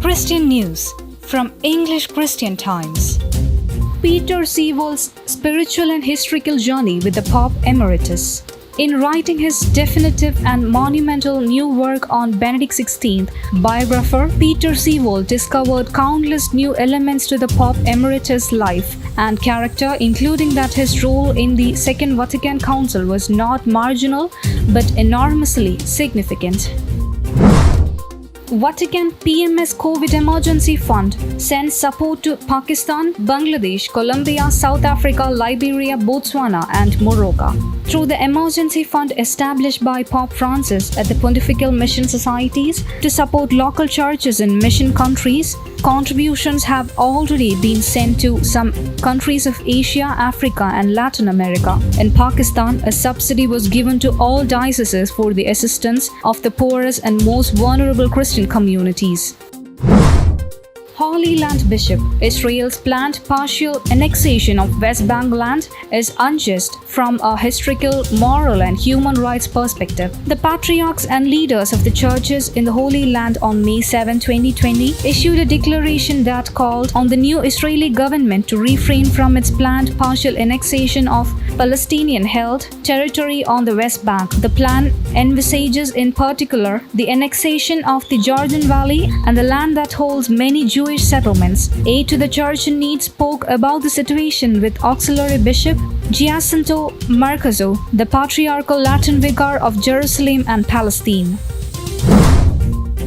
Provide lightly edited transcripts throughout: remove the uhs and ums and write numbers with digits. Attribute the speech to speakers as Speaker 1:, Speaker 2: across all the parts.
Speaker 1: Christian News from English Christian Times. Peter Sewell's spiritual and historical journey with the Pope Emeritus. In writing his definitive and monumental new work on Benedict XVI, biographer Peter Sewell discovered countless new elements to the Pope Emeritus' life and character, including that his role in the Second Vatican Council was not marginal but enormously significant. Vatican PMS COVID Emergency Fund sends support to Pakistan, Bangladesh, Colombia, South Africa, Liberia, Botswana, and Morocco. Through the emergency fund established by Pope Francis at the Pontifical Mission Societies to support local churches in mission countries, contributions have already been sent to some countries of Asia, Africa, and Latin America. In Pakistan, a subsidy was given to all dioceses for the assistance of the poorest and most vulnerable Christian communities. Holy Land Bishop, Israel's planned partial annexation of West Bank land is unjust from a historical, moral, and human rights perspective. The patriarchs and leaders of the churches in the Holy Land on May 7, 2020 issued a declaration that called on the new Israeli government to refrain from its planned partial annexation of Palestinian-held territory on the West Bank. The plan envisages in particular the annexation of the Jordan Valley and the land that holds many Jewish settlements. Aid to the Church in Need spoke about the situation with Auxiliary Bishop Giacinto Marcazo, the Patriarchal Latin Vicar of Jerusalem and Palestine.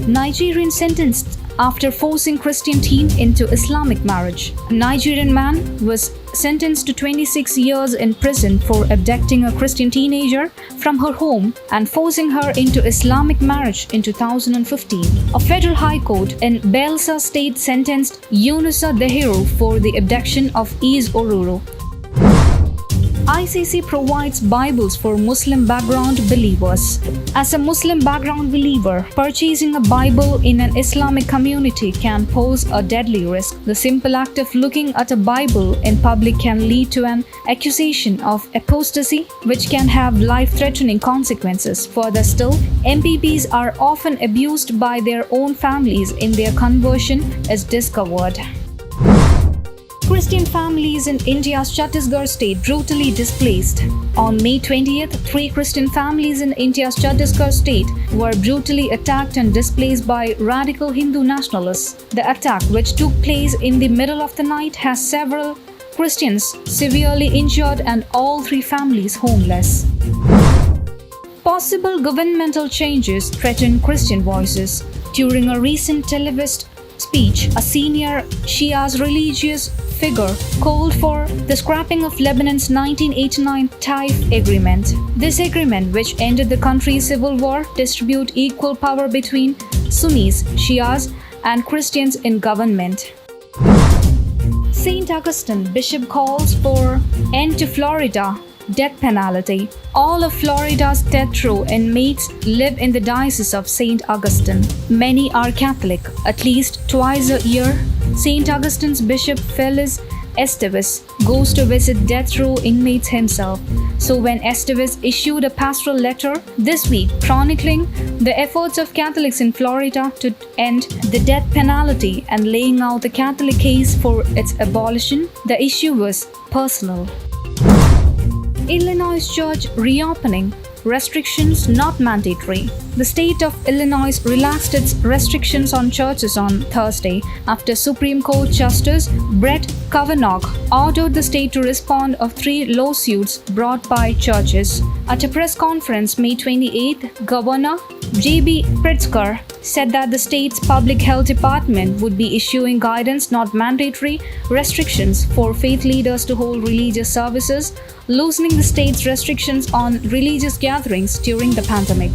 Speaker 1: Nigerian sentenced after forcing Christian teen into Islamic marriage. A Nigerian man was sentenced to 26 years in prison for abducting a Christian teenager from her home and forcing her into Islamic marriage in 2015. A federal high court in Bayelsa State sentenced Yunusa Dahiru for the abduction of Ease Oruro. ICC provides Bibles for Muslim background believers. As a Muslim background believer, purchasing a Bible in an Islamic community can pose a deadly risk. The simple act of looking at a Bible in public can lead to an accusation of apostasy, which can have life-threatening consequences. Further still, MPPs are often abused by their own families in their conversion, as discovered. Christian families in India's Chhattisgarh state brutally displaced. On May 20th, 3 Christian families in India's Chhattisgarh state were brutally attacked and displaced by radical Hindu nationalists. The attack, which took place in the middle of the night, has several Christians severely injured and all 3 families homeless. Possible governmental changes threaten Christian voices. During a recent televised speech, a senior Shia's religious figure called for the scrapping of Lebanon's 1989 Taif Agreement. This agreement, which ended the country's civil war, distributes equal power between Sunnis, Shias, and Christians in government. St. Augustine Bishop calls for end to Florida death penalty. All of Florida's death row inmates live in the Diocese of St. Augustine. Many are Catholic. At least twice a year, St. Augustine's Bishop Feliz Estevez goes to visit death row inmates himself. So when Estevez issued a pastoral letter this week chronicling the efforts of Catholics in Florida to end the death penalty and laying out the Catholic case for its abolition, the issue was personal. Illinois church reopening. Restrictions not mandatory. The state of Illinois relaxed its restrictions on churches on Thursday after Supreme Court Justice Brett Kavanaugh ordered the state to respond of 3 lawsuits brought by churches. At a press conference May 28, Governor J.B. Pritzker said that the state's public health department would be issuing guidance, not mandatory restrictions, for faith leaders to hold religious services, loosening the state's restrictions on religious gatherings during the pandemic.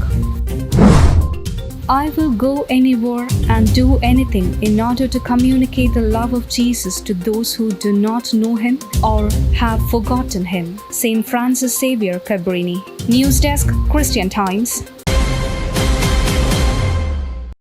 Speaker 1: I will go anywhere and do anything in order to communicate the love of Jesus to those who do not know him or have forgotten him. St. Francis Xavier Cabrini. News Desk, Christian Times.